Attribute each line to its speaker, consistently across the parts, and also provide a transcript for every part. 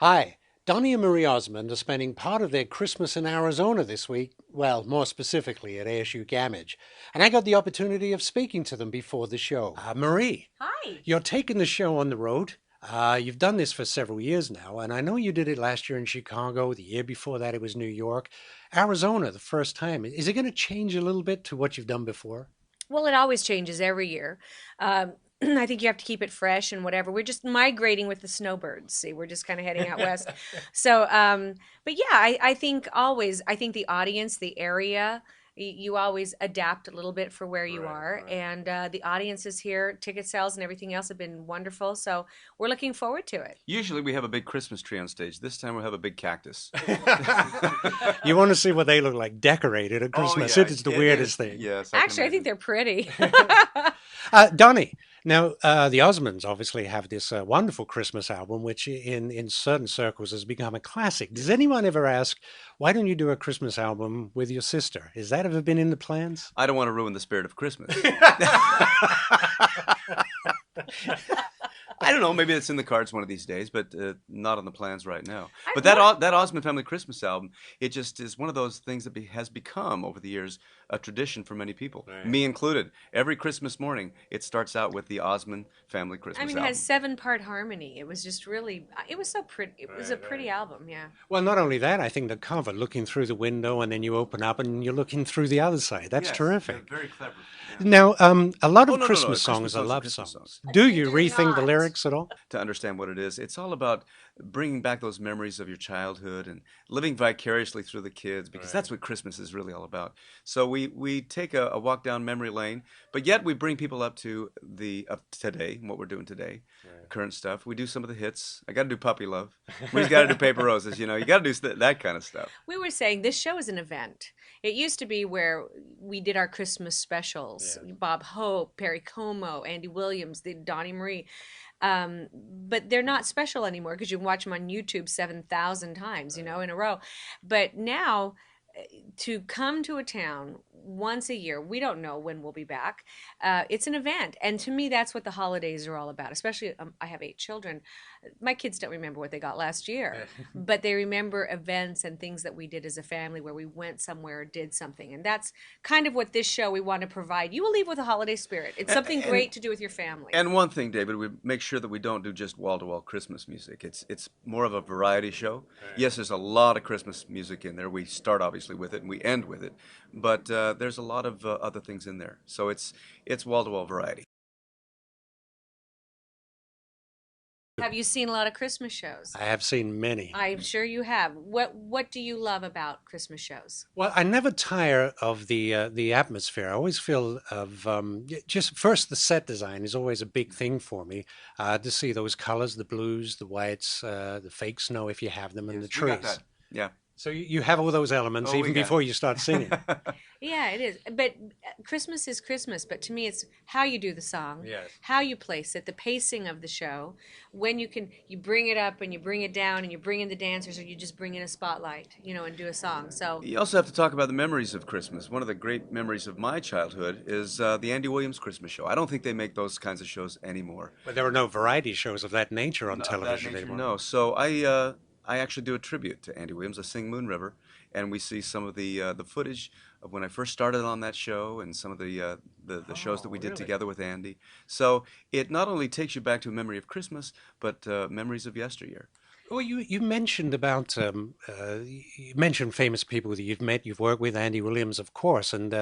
Speaker 1: Hi, Donny and Marie Osmond are spending part of their Christmas in Arizona this week, well, more specifically at ASU Gammage, and I got the opportunity of speaking to them before the show. Marie,
Speaker 2: Hi.
Speaker 1: you're taking the show on the road. You've done this for several years now, and I know you did it last year in Chicago. The year before that, it was New York. Arizona, the first time. Is it going to change a little bit to what you've done before?
Speaker 2: Well, it always changes every year. I think you have to keep it fresh and whatever. We're just migrating with the snowbirds. See, we're just kind of heading out west. So, but yeah, I think always, I think the audience, the area, you always adapt a little bit for where you
Speaker 1: Right,
Speaker 2: are.
Speaker 1: right.
Speaker 2: And the audience is here. Ticket sales and everything else have been wonderful. So we're looking forward to it.
Speaker 3: Usually we have a big Christmas tree on stage. This time we'll have a big cactus.
Speaker 1: You want to see what they look like decorated at
Speaker 3: Oh
Speaker 1: Christmas.
Speaker 3: yeah,
Speaker 1: It is the
Speaker 3: it
Speaker 1: weirdest
Speaker 3: is.
Speaker 1: thing.
Speaker 3: Yes, I can
Speaker 2: Actually, I think
Speaker 3: imagine.
Speaker 2: they're pretty.
Speaker 1: Donny, now the Osmonds obviously have this wonderful Christmas album, which in certain circles has become a classic. Does anyone ever ask, why don't you do a Christmas album with your sister? Has that ever been in the plans?
Speaker 3: I don't want to ruin the spirit of Christmas. I don't know. Maybe it's in the cards one of these days, but not on the plans right now.
Speaker 2: I
Speaker 3: But
Speaker 2: want.
Speaker 3: that Osmond Family Christmas album, it just is one of those things that has become over the years a tradition for many people,
Speaker 1: Right.
Speaker 3: me included. Every Christmas morning, it starts out with the Osmond Family
Speaker 2: I
Speaker 3: Christmas
Speaker 2: mean, it has
Speaker 3: album.
Speaker 2: seven-part harmony. It was just really, it was so pretty. It was a
Speaker 1: Right,
Speaker 2: pretty
Speaker 1: right.
Speaker 2: album, yeah.
Speaker 1: Well, not only that, I think the cover, looking through the window, and then you open up and you're looking through the other side. That's
Speaker 3: Yes, yeah,
Speaker 1: terrific.
Speaker 3: very clever. Yeah.
Speaker 1: Now, a lot
Speaker 3: Oh
Speaker 1: of
Speaker 3: no, no, no!
Speaker 1: Christmas
Speaker 3: Christmas
Speaker 1: songs are
Speaker 3: songs are
Speaker 1: love
Speaker 3: Christmas
Speaker 1: songs.
Speaker 3: songs.
Speaker 1: Do
Speaker 2: They
Speaker 1: you
Speaker 2: do
Speaker 1: rethink the
Speaker 2: not.
Speaker 1: lyrics at all?
Speaker 3: To understand what it is. It's all about bringing back those memories of your childhood and living vicariously through the kids because
Speaker 1: Right.
Speaker 3: that's what Christmas is really all about. So we take a walk down memory lane, but yet we bring people up to the up to today, what we're doing today, current stuff. We do some of the hits. I got to do Puppy Love. Marie's got to do Paper Roses. You know, you got to do that kind of stuff.
Speaker 2: We were saying this show is an event. It used to be where we did our Christmas specials.
Speaker 1: Yeah.
Speaker 2: Bob Hope, Perry Como, Andy Williams, the Donny Marie. But they're not special anymore because you can watch them on YouTube 7,000 times, in a row. But now, to come to a town once a year, we don't know when we'll be back. It's an event. And to me, that's what the holidays are all about. Especially, I have 8 children. My kids don't remember what they got last year, but they remember events and things that we did as a family where we went somewhere or did something. And that's kind of what this show we want to provide. You will leave with a holiday spirit. It's something
Speaker 3: And
Speaker 2: great to do with your family.
Speaker 3: And one thing, David, we make sure that we don't do just wall-to-wall Christmas music. It's more of a variety show. Yes, there's a lot of Christmas music in there. We start obviously with it and we end with it, but there's a lot of other things in there. So it's wall-to-wall variety.
Speaker 2: Have you seen a lot of Christmas shows?
Speaker 1: I have seen many.
Speaker 2: I'm sure you have. What do you love about Christmas shows?
Speaker 1: Well, I never tire of the atmosphere. I always feel of just first the set design is always a big thing for me. To see those colors, the blues, the whites, the fake snow if you have them, and the
Speaker 3: Yes, we got
Speaker 1: trees.
Speaker 3: that. Yeah.
Speaker 1: So you have all those elements
Speaker 3: Oh, we
Speaker 1: even
Speaker 3: got
Speaker 1: before
Speaker 3: it.
Speaker 1: you start singing.
Speaker 2: Yeah, it is. But Christmas is Christmas. But to me, it's how you do the song,
Speaker 1: Yes.
Speaker 2: how you place it, the pacing of the show, when you bring it up and you bring it down and you bring in the dancers or you just bring in a spotlight, and do a song. So
Speaker 3: You also have to talk about the memories of Christmas. One of the great memories of my childhood is the Andy Williams Christmas show. I don't think they make those kinds of shows anymore.
Speaker 1: But there are no variety shows of that nature on
Speaker 3: Of that
Speaker 1: television
Speaker 3: nature,
Speaker 1: anymore.
Speaker 3: no. So I actually do a tribute to Andy Williams. I sing Moon River, and we see some of the footage of when I first started on that show, and some of the shows that we did
Speaker 1: really?
Speaker 3: together with Andy. So it not only takes you back to a memory of Christmas, but memories of yesteryear.
Speaker 1: Well, you mentioned about you mentioned famous people that you've met, you've worked with, Andy Williams, of course, and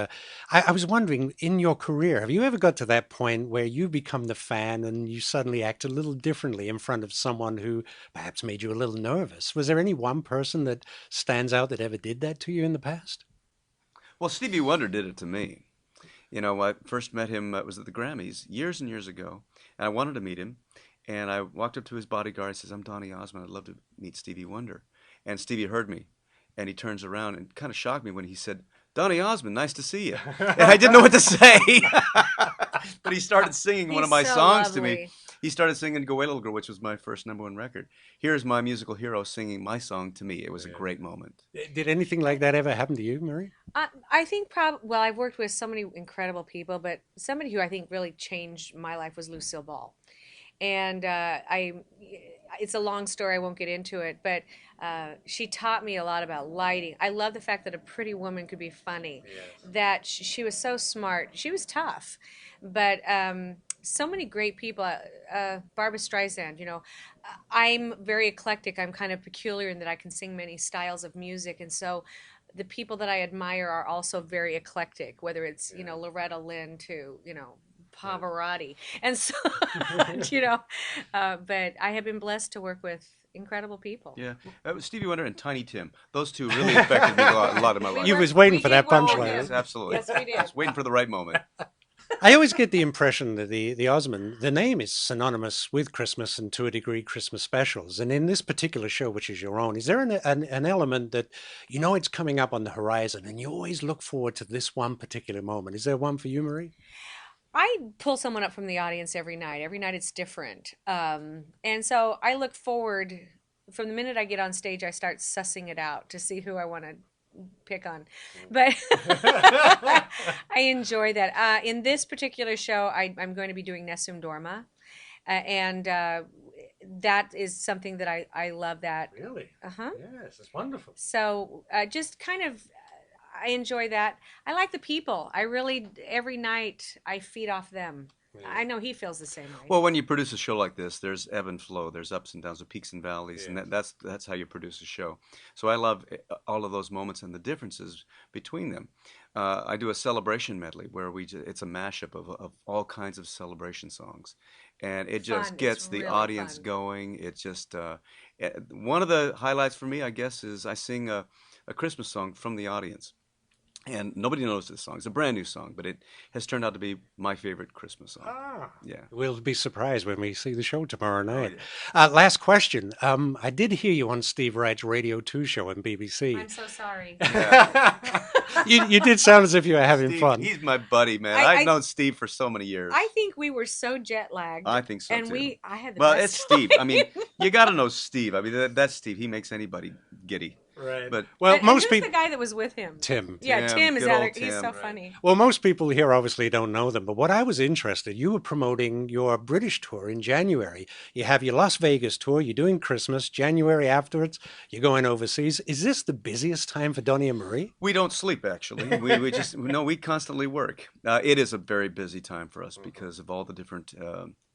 Speaker 1: I was wondering, in your career, have you ever got to that point where you become the fan and you suddenly act a little differently in front of someone who perhaps made you a little nervous? Was there any one person that stands out that ever did that to you in the past?
Speaker 3: Well, Stevie Wonder did it to me. You know, I first met him, it was at the Grammys years and years ago, and I wanted to meet him. And I walked up to his bodyguard and says, "I'm Donny Osmond. I'd love to meet Stevie Wonder." And Stevie heard me, and he turns around and kind of shocked me when he said, "Donny Osmond, nice to see you." And I didn't know what to say. But he started singing one of
Speaker 2: he's
Speaker 3: my
Speaker 2: so
Speaker 3: songs to me.
Speaker 2: lovely.
Speaker 3: He started singing "Go Away Little Girl," which was my first #1 record. Here's my musical hero singing my song to me. It was a great moment.
Speaker 1: Did anything like that ever happen to you, Marie?
Speaker 2: I think well, I've worked with so many incredible people, but somebody who I think really changed my life was Lucille Ball. and it's a long story. I won't get into it, but she taught me a lot about lighting. I love the fact that a pretty woman could be funny.
Speaker 1: Yes.
Speaker 2: That she was so smart. She was tough, but so many great people. Barbra Streisand. You know, I'm very eclectic. I'm kind of peculiar in that I can sing many styles of music, and so the people that I admire are also very eclectic. Whether it's you know Loretta Lynn to you know Pavarotti, and so you know, but I have been blessed to work with incredible people.
Speaker 3: Yeah, Stevie Wonder and Tiny Tim. Those two really affected me a lot in my life.
Speaker 1: You was waiting for that
Speaker 2: well with
Speaker 1: punchline.
Speaker 2: them.
Speaker 3: Yes, absolutely.
Speaker 2: Yes, we did.
Speaker 3: I was waiting for the right moment.
Speaker 1: I always get the impression that the Osmond, the name is synonymous with Christmas and to a degree Christmas specials. And in this particular show, which is your own, is there an element that you know it's coming up on the horizon and you always look forward to this one particular moment? Is there one for you, Marie?
Speaker 2: I pull someone up from the audience every night. Every night it's different. And so I look forward, from the minute I get on stage, I start sussing it out to see who I want to pick on. But I enjoy that. In this particular show, I'm going to be doing Nessun Dorma. And that is something that I love that.
Speaker 1: Really?
Speaker 2: Uh-huh.
Speaker 1: Yes, it's wonderful.
Speaker 2: So just kind of, I enjoy that. I like the people. I really, every night, I feed off them.
Speaker 1: Yeah.
Speaker 2: I know he feels the same way.
Speaker 3: Well, when you produce a show like this, there's ebb and flow. There's ups and downs, the peaks and valleys,
Speaker 1: Yes.
Speaker 3: and that's how you produce a show. So I love all of those moments and the differences between them. I do a celebration medley where it's a mashup of all kinds of celebration songs, and it just
Speaker 2: Fun.
Speaker 3: gets
Speaker 2: It's
Speaker 3: the
Speaker 2: really
Speaker 3: audience
Speaker 2: fun.
Speaker 3: going. It's just one of the highlights for me, I guess, is I sing a Christmas song from the audience. And nobody knows this song. It's a brand new song, but it has turned out to be my favorite Christmas song.
Speaker 1: Ah,
Speaker 3: Yeah.
Speaker 1: we'll be surprised when we see the show tomorrow night.
Speaker 3: yeah.
Speaker 1: Last question. I did hear you on Steve Wright's Radio 2 show on BBC.
Speaker 2: I'm so sorry.
Speaker 1: You did sound as if you were having
Speaker 3: Steve,
Speaker 1: fun.
Speaker 3: he's my buddy, man.
Speaker 2: I-
Speaker 3: I've known Steve for so many years.
Speaker 2: I think we were so jet lagged.
Speaker 3: I think so
Speaker 2: and
Speaker 3: too.
Speaker 2: I had the
Speaker 3: Well,
Speaker 2: best
Speaker 3: it's Steve. I mean,
Speaker 2: time.
Speaker 3: you got to know Steve. I mean, that's Steve. He makes anybody giddy.
Speaker 1: Right.
Speaker 3: But
Speaker 1: Well,
Speaker 2: and
Speaker 1: most
Speaker 2: who's
Speaker 1: people.
Speaker 2: the guy that was with him?
Speaker 1: Tim.
Speaker 2: Yeah,
Speaker 3: Tim,
Speaker 2: Tim is
Speaker 3: good
Speaker 2: out
Speaker 3: old
Speaker 2: there. He's
Speaker 3: Tim,
Speaker 2: so
Speaker 3: right.
Speaker 2: funny.
Speaker 1: Well, most people here obviously don't know them, but what I was interested, you were promoting your British tour in January. You have your Las Vegas tour, you're doing Christmas, January afterwards, you're going overseas. Is this the busiest time for Donny and Marie?
Speaker 3: we don't sleep, actually. We just, no, we constantly work. It is a very busy time for us because of all the different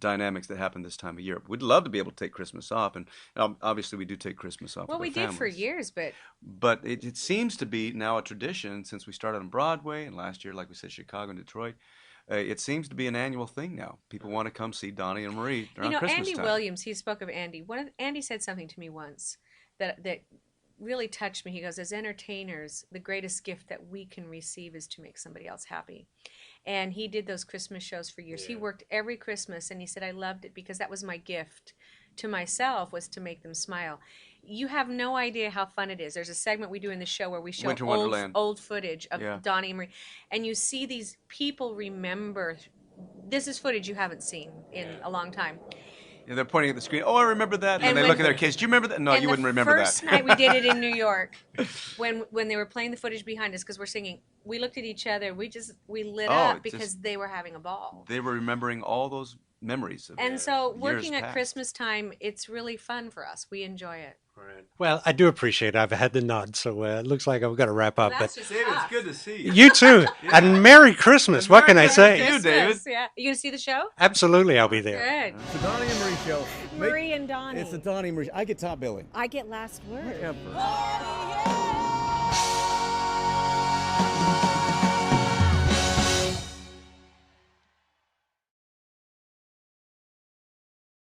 Speaker 3: dynamics that happen this time of year. We'd love to be able to take Christmas off, and obviously we do take Christmas off.
Speaker 2: Well,
Speaker 3: with
Speaker 2: we
Speaker 3: our
Speaker 2: did for
Speaker 3: families.
Speaker 2: years, but
Speaker 3: But it seems to be now a tradition since we started on Broadway, and last year, like we said, Chicago and Detroit. It seems to be an annual thing now. People want to come see Donny and Marie around
Speaker 2: you know,
Speaker 3: Christmas
Speaker 2: Andy
Speaker 3: time.
Speaker 2: Williams. He spoke of Andy. Andy said something to me once that really touched me. He goes, "As entertainers, the greatest gift that we can receive is to make somebody else happy." And he did those Christmas shows for years. He
Speaker 1: Yeah.
Speaker 2: worked every Christmas, and he said, "I loved it because that was my gift to myself, was to make them smile." You have no idea how fun it is. There's a segment we do in the show where we show
Speaker 3: Winter Wonderland.
Speaker 2: old footage of
Speaker 3: Yeah.
Speaker 2: Donny and Marie, and you see these people remember. This is footage you haven't seen in a long time.
Speaker 3: Yeah, they're pointing at the screen. Oh, I remember that. And,
Speaker 2: And
Speaker 3: they
Speaker 2: when-
Speaker 3: look at their kids. Do you remember that? No,
Speaker 2: and
Speaker 3: you wouldn't remember
Speaker 2: the first
Speaker 3: that.
Speaker 2: night we did it in New York, when they were playing the footage behind us because we're singing, we looked at each other. We lit
Speaker 3: Oh,
Speaker 2: up
Speaker 3: it
Speaker 2: because
Speaker 3: just-
Speaker 2: they were having a ball.
Speaker 3: They were remembering all those memories. Of
Speaker 2: And so
Speaker 3: years
Speaker 2: working at
Speaker 3: past.
Speaker 2: Christmas time, it's really fun for us. We enjoy it.
Speaker 1: Right. Well, I do appreciate it. I've had the nod, so it looks like I've got to wrap up.
Speaker 2: That's
Speaker 1: But
Speaker 2: just
Speaker 3: David, it's
Speaker 2: us.
Speaker 3: good to see you.
Speaker 1: you too, and Merry Christmas. What can I
Speaker 3: Merry
Speaker 1: say?
Speaker 3: Christmas. You,
Speaker 2: Christmas,
Speaker 3: David.
Speaker 2: yeah. You gonna see the show?
Speaker 1: Absolutely, I'll be there.
Speaker 2: Good.
Speaker 4: It's the Donny and Marie show.
Speaker 5: Marie and Donny.
Speaker 4: It's the Donny and Marie. I get top billing.
Speaker 5: I get last word.
Speaker 4: Whatever.